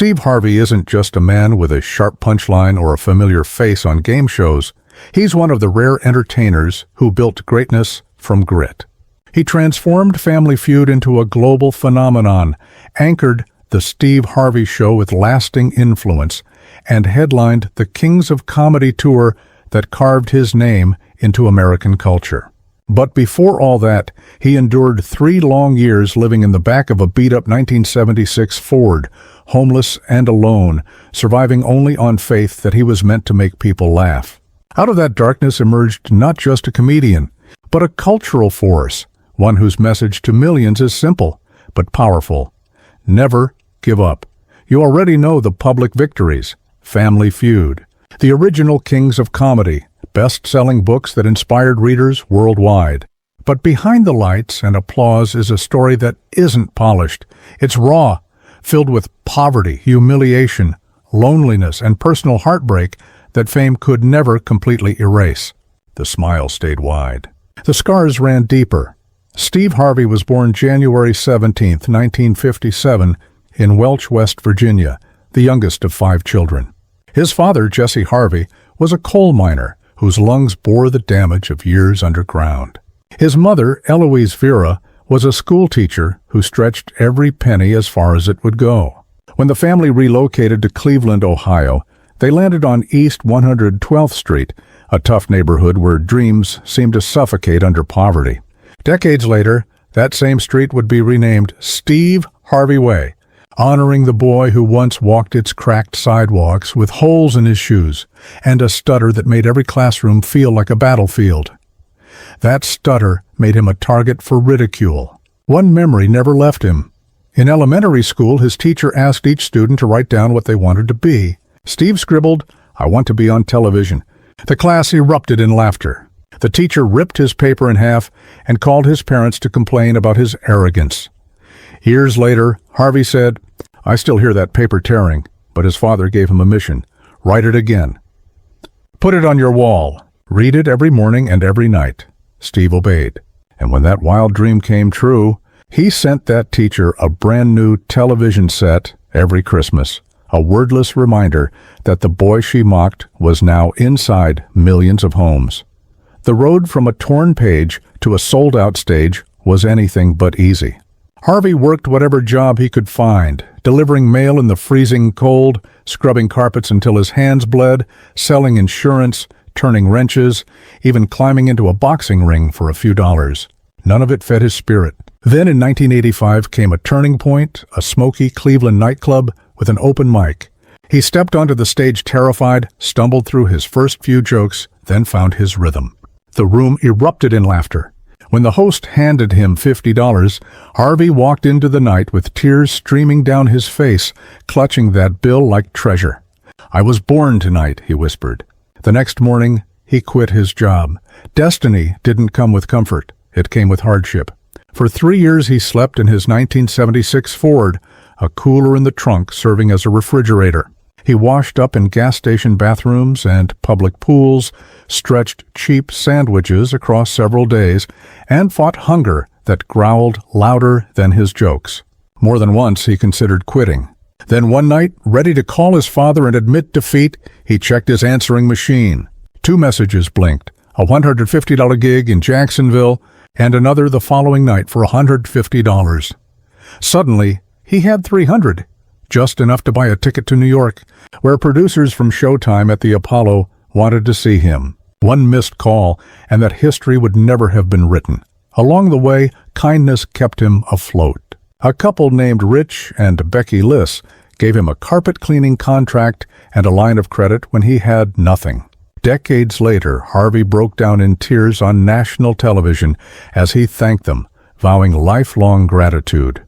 Steve Harvey isn't just a man with a sharp punchline or a familiar face on game shows. He's one of the rare entertainers who built greatness from grit. He transformed Family Feud into a global phenomenon, anchored The Steve Harvey Show with lasting influence, and headlined the Kings of Comedy tour that carved his name into American culture. But before all that, he endured 3 long years living in the back of a beat-up 1976 Ford, homeless and alone, surviving only on faith that he was meant to make people laugh. Out of that darkness emerged not just a comedian, but a cultural force, one whose message to millions is simple, but powerful. Never give up. You already know the public victories. Family Feud, the original Kings of Comedy, best-selling books that inspired readers worldwide. But behind the lights and applause is a story that isn't polished. It's raw, filled with poverty, humiliation, loneliness, and personal heartbreak that fame could never completely erase. The smile stayed wide. The scars ran deeper. Steve Harvey was born January 17, 1957, in Welch, West Virginia, the youngest of 5 children. His father, Jesse Harvey, was a coal miner whose lungs bore the damage of years underground. His mother, Eloise Vera, was a school teacher who stretched every penny as far as it would go. When the family relocated to Cleveland, Ohio, they landed on East 112th Street, a tough neighborhood where dreams seemed to suffocate under poverty. Decades later, that same street would be renamed Steve Harvey Way, honoring the boy who once walked its cracked sidewalks with holes in his shoes and a stutter that made every classroom feel like a battlefield. That stutter made him a target for ridicule. One memory never left him. In elementary school, his teacher asked each student to write down what they wanted to be. Steve scribbled, "I want to be on television." The class erupted in laughter. The teacher ripped his paper in half and called his parents to complain about his arrogance. Years later, Harvey said, "I still hear that paper tearing," but his father gave him a mission. "Write it again. Put it on your wall. Read it every morning and every night." Steve obeyed. And when that wild dream came true, he sent that teacher a brand new television set every Christmas, a wordless reminder that the boy she mocked was now inside millions of homes. The road from a torn page to a sold-out stage was anything but easy. Harvey worked whatever job he could find, delivering mail in the freezing cold, scrubbing carpets until his hands bled, selling insurance, turning wrenches, even climbing into a boxing ring for a few dollars. None of it fed his spirit. Then in 1985 came a turning point, a smoky Cleveland nightclub with an open mic. He stepped onto the stage terrified, stumbled through his first few jokes, then found his rhythm. The room erupted in laughter. When the host handed him $50, Harvey walked into the night with tears streaming down his face, clutching that bill like treasure. "I was born tonight," he whispered. The next morning, he quit his job. Destiny didn't come with comfort. It came with hardship. For 3 years, he slept in his 1976 Ford, a cooler in the trunk serving as a refrigerator. He washed up in gas station bathrooms and public pools, stretched cheap sandwiches across several days, and fought hunger that growled louder than his jokes. More than once, he considered quitting. Then one night, ready to call his father and admit defeat, he checked his answering machine. 2 messages blinked, a $150 gig in Jacksonville, and another the following night for $150. Suddenly, he had $300, just enough to buy a ticket to New York, where producers from Showtime at the Apollo wanted to see him. One missed call, and that history would never have been written. Along the way, kindness kept him afloat. A couple named Rich and Becky Liss gave him a carpet-cleaning contract and a line of credit when he had nothing. Decades later, Harvey broke down in tears on national television as he thanked them, vowing lifelong gratitude.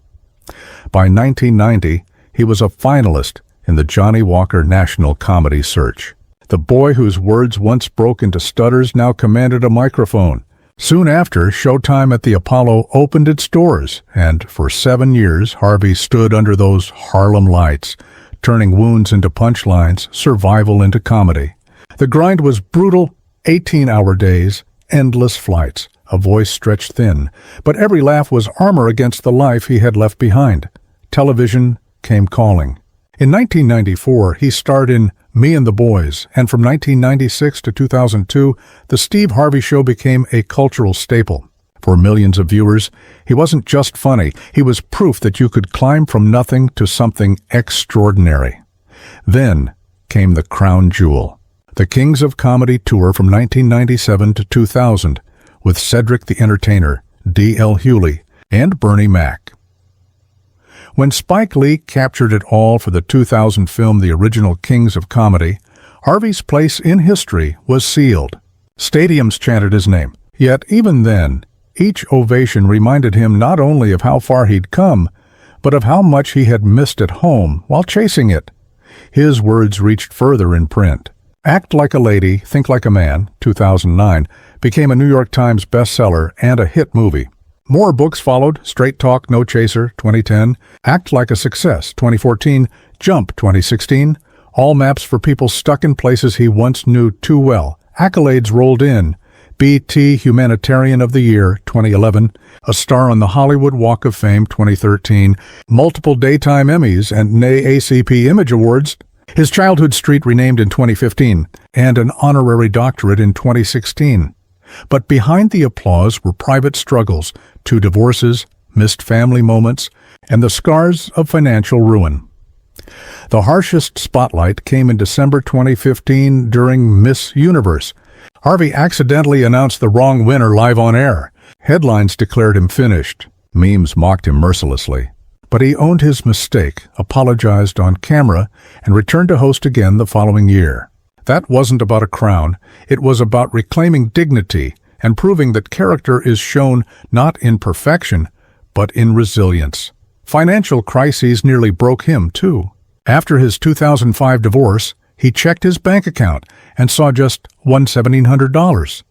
By 1990, he was a finalist in the Johnny Walker National Comedy Search. The boy whose words once broke into stutters now commanded a microphone. Soon after, Showtime at the Apollo opened its doors, and for 7 years, Harvey stood under those Harlem lights, turning wounds into punchlines, survival into comedy. The grind was brutal, 18-hour days, endless flights, a voice stretched thin, but every laugh was armor against the life he had left behind. Television came calling. In 1994, he starred in Me and the Boys, and from 1996 to 2002, The Steve Harvey Show became a cultural staple. For millions of viewers, he wasn't just funny, he was proof that you could climb from nothing to something extraordinary. Then came the crown jewel, the Kings of Comedy Tour from 1997 to 2000, with Cedric the Entertainer, D.L. Hewley, and Bernie Mac. When Spike Lee captured it all for the 2000 film The Original Kings of Comedy, Harvey's place in history was sealed. Stadiums chanted his name. Yet even then, each ovation reminded him not only of how far he'd come, but of how much he had missed at home while chasing it. His words reached further in print. Act Like a Lady, Think Like a Man, 2009, became a New York Times bestseller and a hit movie. More books followed: Straight Talk, No Chaser, 2010, Act Like a Success, 2014, Jump, 2016, All Maps for People Stuck in Places He Once Knew Too Well, accolades rolled in, BT Humanitarian of the Year, 2011, a star on the Hollywood Walk of Fame, 2013, multiple Daytime Emmys and NAACP Image Awards, his childhood street renamed in 2015, and an honorary doctorate in 2016. But behind the applause were private struggles, 2 divorces, missed family moments, and the scars of financial ruin. The harshest spotlight came in December 2015 during Miss Universe. Harvey accidentally announced the wrong winner live on air. Headlines declared him finished. Memes mocked him mercilessly. But he owned his mistake, apologized on camera, and returned to host again the following year. That wasn't about a crown. It was about reclaiming dignity and proving that character is shown not in perfection, but in resilience. Financial crises nearly broke him, too. After his 2005 divorce, he checked his bank account and saw just $1,700.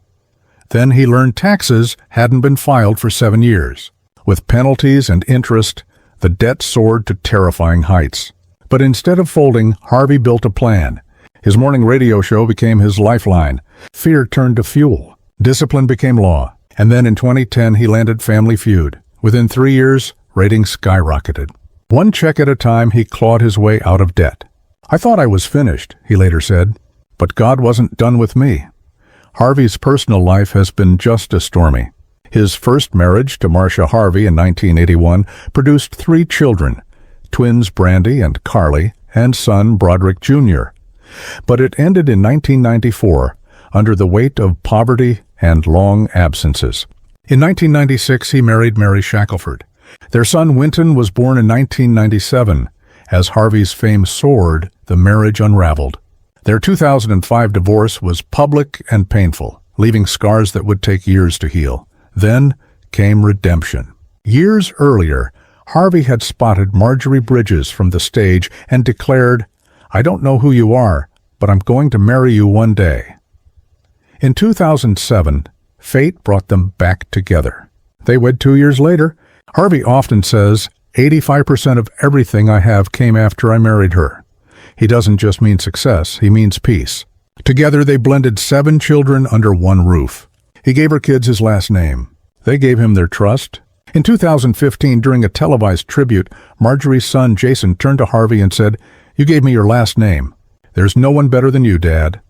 Then he learned taxes hadn't been filed for 7 years. With penalties and interest, the debt soared to terrifying heights. But instead of folding, Harvey built a plan. His morning radio show became his lifeline. Fear turned to fuel. Discipline became law. And then in 2010, he landed Family Feud. Within 3 years, ratings skyrocketed. One check at a time, he clawed his way out of debt. "I thought I was finished," he later said, "but God wasn't done with me." Harvey's personal life has been just as stormy. His first marriage to Marcia Harvey in 1981 produced 3 children, twins Brandy and Carly, and son Broderick Jr. But it ended in 1994 under the weight of poverty and long absences. In 1996, he married Mary Shackelford. Their son Winton was born in 1997. As Harvey's fame soared, the marriage unraveled. Their 2005 divorce was public and painful, leaving scars that would take years to heal. Then came redemption. Years earlier, Harvey had spotted Marjorie Bridges from the stage and declared, "I don't know who you are, but I'm going to marry you one day." In 2007, fate brought them back together. They wed 2 years later. Harvey often says, 85% of everything I have came after I married her. He doesn't just mean success, he means peace. Together they blended 7 children under one roof. He gave her kids his last name. They gave him their trust. In 2015, during a televised tribute, Marjorie's son Jason turned to Harvey and said, "You gave me your last name. There's no one better than you, Dad."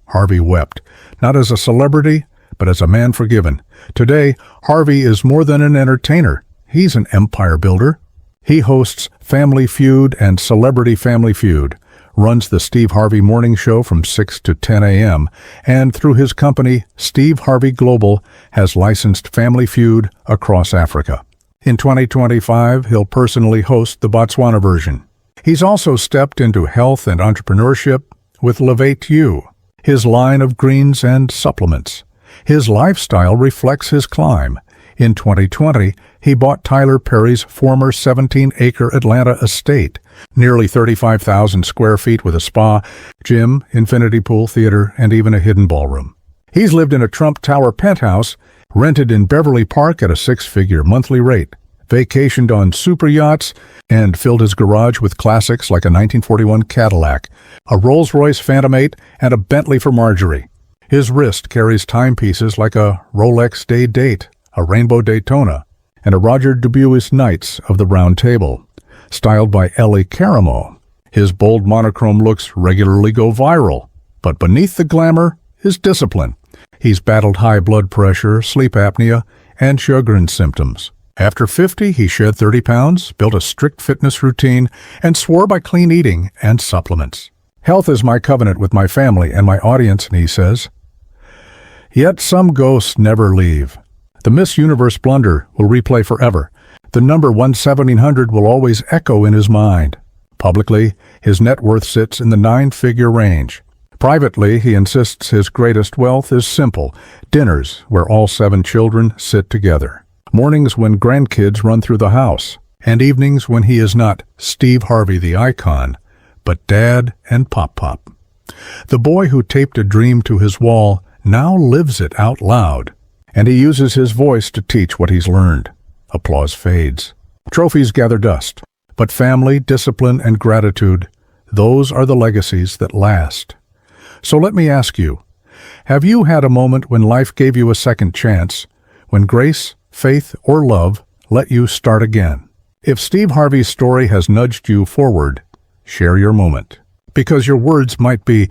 Harvey wept, not as a celebrity, but as a man forgiven. Today, Harvey is more than an entertainer. He's an empire builder. He hosts Family Feud and Celebrity Family Feud, runs the Steve Harvey Morning Show from 6 to 10 a.m., and through his company, Steve Harvey Global, has licensed Family Feud across Africa. In 2025, he'll personally host the Botswana version. He's also stepped into health and entrepreneurship with Levate You, his line of greens and supplements. His lifestyle reflects his climb. In 2020, he bought Tyler Perry's former 17-acre Atlanta estate, nearly 35,000 square feet with a spa, gym, infinity pool, theater, and even a hidden ballroom. He's lived in a Trump Tower penthouse, rented in Beverly Park at a 6-figure monthly rate, vacationed on super yachts, and filled his garage with classics like a 1941 Cadillac, a Rolls-Royce Phantom 8, and a Bentley for Marjorie. His wrist carries timepieces like a Rolex Day Date, a Rainbow Daytona, and a Roger Dubuis Knights of the Round Table, styled by Ellie Caramo. His bold monochrome looks regularly go viral, but beneath the glamour is discipline. He's battled high blood pressure, sleep apnea, and Sjogren's symptoms. After 50, he shed 30 pounds, built a strict fitness routine, and swore by clean eating and supplements. Health is my covenant with my family and my audience, he says. Yet some ghosts never leave. The Miss Universe blunder will replay forever. The number 1700 will always echo in his mind. Publicly, his net worth sits in the 9-figure range. Privately, he insists his greatest wealth is simple: dinners where all 7 children sit together. Mornings when grandkids run through the house, and evenings when he is not Steve Harvey the icon, but Dad and Pop-Pop. The boy who taped a dream to his wall now lives it out loud, and he uses his voice to teach what he's learned. Applause fades. Trophies gather dust, but family, discipline, and gratitude, those are the legacies that last. So let me ask you, have you had a moment when life gave you a second chance, when grace, faith, or love let you start again? If Steve Harvey's story has nudged you forward, share your moment, because your words might be